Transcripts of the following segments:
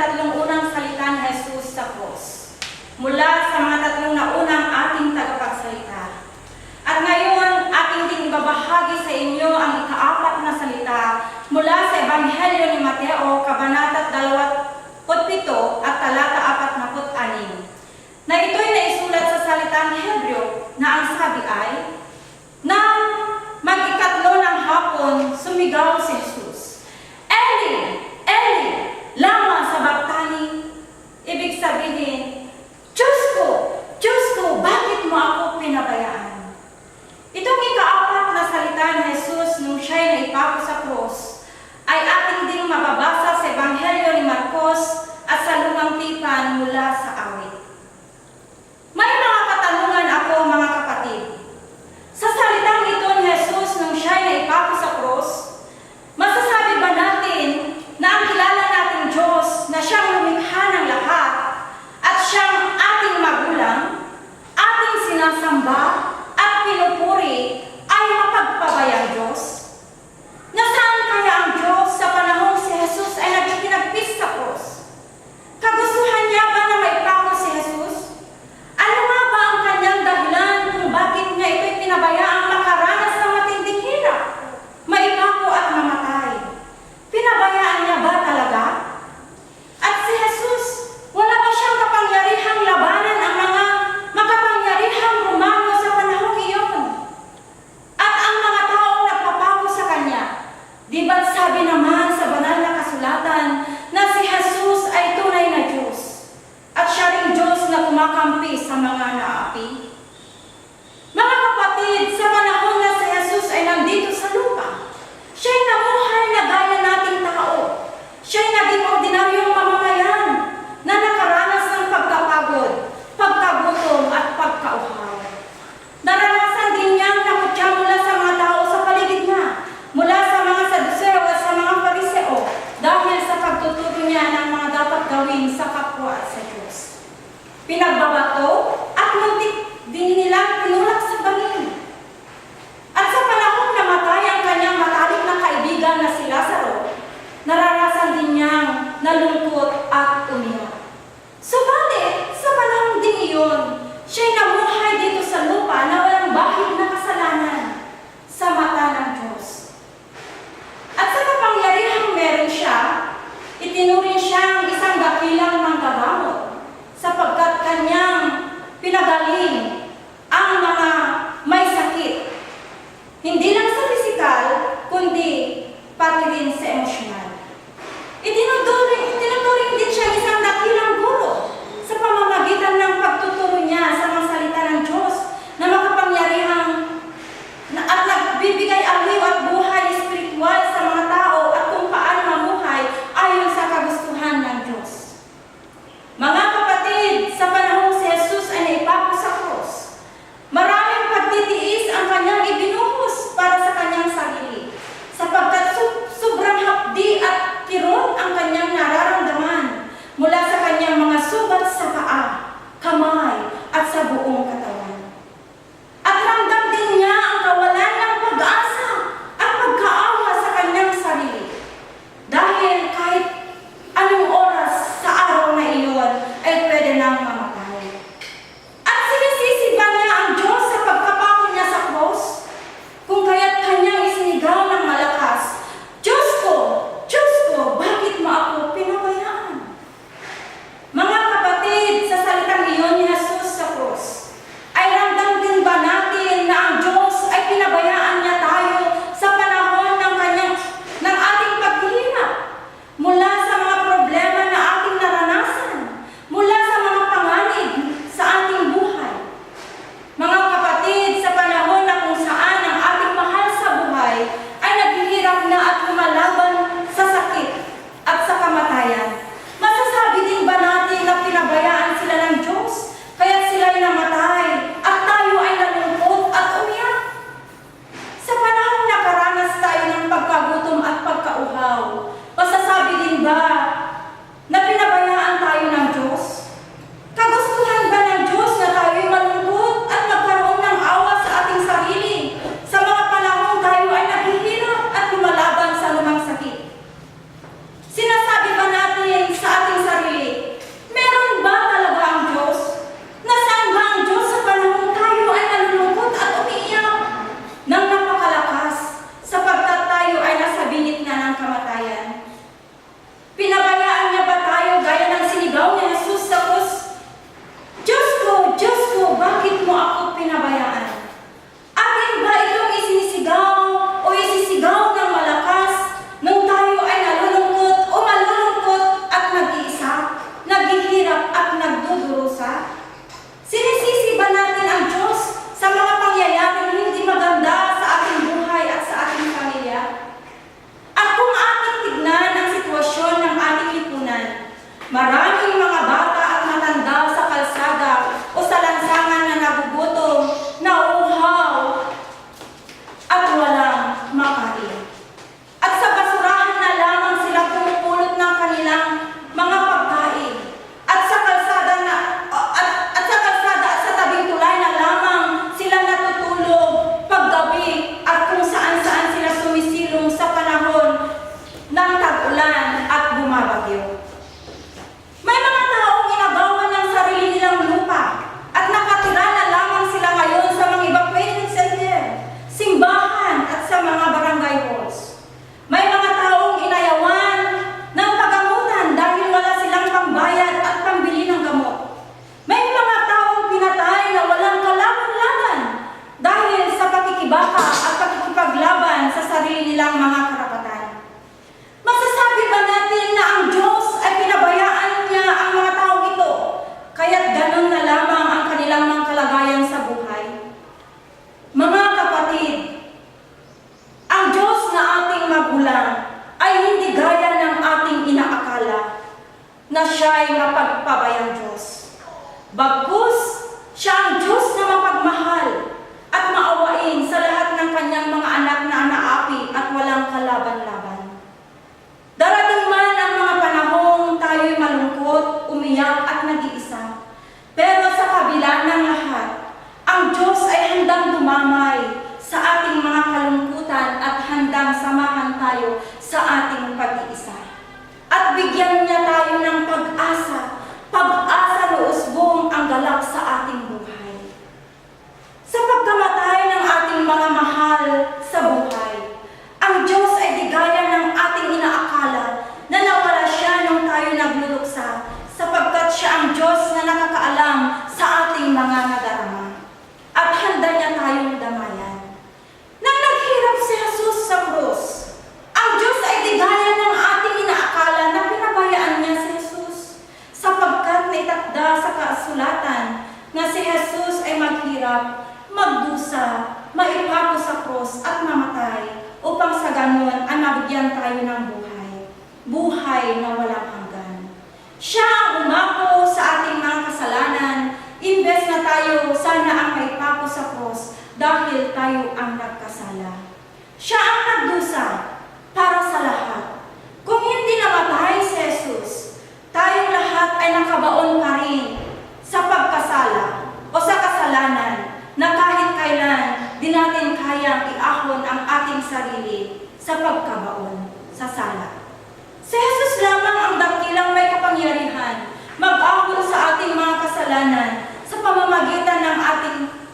tatlong unang salita ni Jesus sa cross, mula sa mga tatlong naunang ating tagapagsalita. At ngayon, ating ding ibabahagi sa inyo ang ika-4 na salita mula sa Ebanghelyo ni Mateo, Kabanata 27 at talata 46, na ito'y naisulat sa salitang Hebreo na ang sabi ay, nang mag-ikatlo ng hapon, sumigaw si Jesus, Eli, Eli, lama sabachthani? Ibig sabihin, Diyos ko, bakit mo ako pinabayaan? Itong ika-4 na salita ni Jesus nung siya'y naipako sa cross ay ating ding mababasa sa Ebanghelyo ni Marcos at sa Lumang Tipan mula sa awit. May mga katanungan ako, mga kapatid. Sa salitang ito ni Jesus nung siya'y naipako sa cross, masasabi ba natin na ang kilala nating Diyos na siyang lumikha ng lahat at siyang ating magulang, ating sinasamba at pinupuri ay mapagpabayang Diyos? Nasaan kaya ang Diyos sa panahong si Jesus ay naging pinagpis sa cross? Kagustuhan niya ba na maipako si Jesus? Ano nga ba ang kanyang dahilan kung bakit niya ito'y pinabayaang makaranas ng matinding hirap, maipako at mamatay? Pinabayaan niya ba talaga? At si Jesus, wala ba siyang kapangyarihang labanan ang mga makapangyarihang Romano sa panahong iyon? At ang mga taong nagpapako sa kanya, di ba't sabi naman sa banal na kasulatan na si Jesus ay tunay na Diyos at siya ring Diyos na kumakampi sa mga naapi? Mga kapatid, sa panahon na si Jesus ay nandito sa lupa, siya'y namuhay na gaya nating tao. Siya'y naging ordinaryong mamamayan na nakaranas ng pagkapagod, pagkagutom at pagkauhaw. Naranasan din niyang nakutya mula sa mga tao sa paligid niya, mula sa mga Saduseo at sa mga Fariseo, dahil sa pagtuturo niya ng mga dapat gawin sa kapwa at sa Diyos. Pinagbabato at muntik din nilang tinulak sa bangin. At sa panahong namatay ang kanyang matalik na kaibigan na si Lazaro, naranasan din niyang nalungkot at umiyak. Subalit, sa panahong din iyon, siya'y namuhay dito sa lupa na walang bahid na kasalanan sa mata ng Diyos. At sa kapangyarihang meron siya, itinuring siyang isang dakilang manggagamot sapagkat kanyang pinagaling ang mga may sakit. Hindi lang sa pisikal, kundi pati rin sa emosyonal. Itinuturing din siya isang dakilang guro sa pamamagitan ng pagtuturo niya sa mga salita ng Diyos na makapangyarihang at nagbibigay aliw at buhay espiritual sa mga tao at kung paano mamuhay ayon sa kagustuhan ng Diyos. Mga kapatid, sa panahong si Jesus ay naipako sa cross, maraming pagtitiis ang kanyang ibinuhos para sa kanyang sarili, sapagkat sobrang hapdi at kirot ang kanyang nararamdaman mula sa kanyang mga sugat sa paa, kamay, at sa buong katawan. At ramdam din niya ang kawalan ng pag-asa kanilang mga karapatan. Masasabi ba natin na ang Diyos ay pinabayaan niya ang mga taong ito, kaya't ganun na lamang ang kanilang mga kalagayan sa buhay? Mga kapatid, ang Diyos na ating magulang ay hindi gaya ng ating inaakala na siya'y mapagpabayang Diyos. Bagkus, siya ang Diyos na mapagmahal at maawain sa lahat ng kanyang mga anak na naapi at walang kalaban-laban. Darating man ang mga panahong tayo'y malungkot, umiyak at nag-iisa. Pero sa kabila ng lahat, ang Diyos ay handang dumamay sa ating mga kalungkutan at handang samahan tayo sa ating pag-iisa. At bigyan niya tayo ng pag-asa na usbong ang galak sa ating buhay. Sa pagkamatay ng ating mga mahal sa buhay, ang Diyos ay di gaya ng ating inaakala na nawala siya nung tayo nagluluksa, sapagkat siya ang Diyos na nakakaalam sa ating mga nadarama. At handa niya tayong damayan. Nang naghirap si Jesus sa krus, ang Diyos ay di gaya ng ating inaakala na pinabayaan niya si Jesus, sapagkat naitakda sa kasulatan na si Jesus ay maghirap, magdusa, maipako sa krus at mamatay upang sa ganun ay mabigyan tayo ng buhay na walang hanggan. Siya ang umako sa ating mga kasalanan, imbes na tayo sana ang maipako sa krus dahil tayo ang nagkasala. Siya ang nagdusa para sa lahat. Kung hindi namatay si Jesus, tayong lahat ay nakabaon pa rin sa pagkasala o sa kasalanan na kahit kailan di natin kayang iahon ang ating sarili sa pagkabaon sa sala. Si Jesus lamang ang dakilang may kapangyarihan mag-ahon sa ating mga kasalanan sa pamamagitan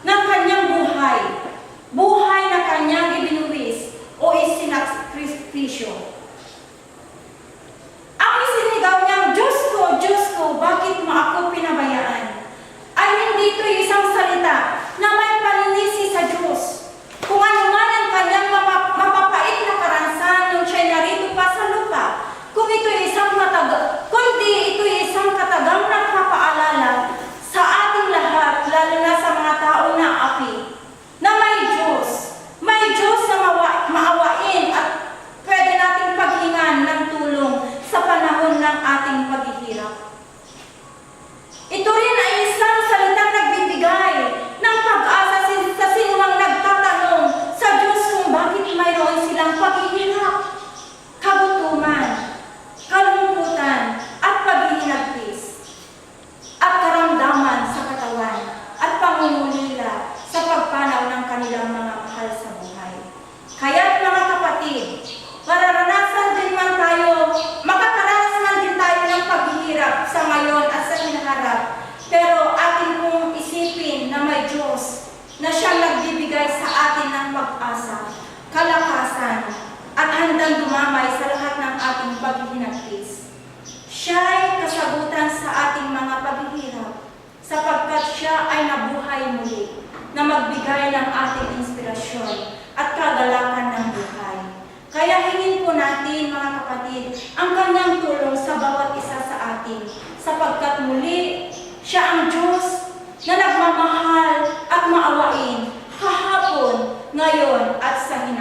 ng kanyang buhay na kanyang ibinuwis o isinakripisyo. Ang isinigaw niyang, Diyos ko, bakit mo ako pinabayaan? Ay hindi ito isang salita na may paninisi sa Diyos. Kung ano man ang kanyang mapapait na karansan nung siya'y narito pa sa lupa, kundi ito isang katagang nagpapaalala sa ating lahat, lalo na sa mga tao na api, na may Diyos na maawain at pwede nating paghingan ng tulong sa panahon ng ating paghihirap. Ito rin ay isang salitang nagbibigay ng pag-asa sa sinumang nagtatanong sa Diyos kung bakit mayroon silang paghihirap, kagutuman, kalungkutan, at paghihinagpis, at karamdaman sa katawan, at pangungulila sa pagpanaw ng kanilang mga mahal sa buhay. Kaya't mga kapatid, makakaranas man din tayo ng paghihirap sa ngayon at sa hinaharap, pero atin pong isipin na may Diyos na siyang nagbibigay sa atin ng pag-asa, kalakasan, at handang dumamay sa lahat ng ating paghihinagpis. Siya ay kasagutan sa ating mga paghihirap, sapagkat siya ay nabuhay muli na magbigay ng ating inspirasyon at kagalakan ng buhay. Kaya hingin po natin, mga kapatid, ang kanyang tulong sa bawat isa sa atin, sapagkat muli siya ang Diyos na nagmamahal at maawain kahapon, ngayon at sa hinaharap.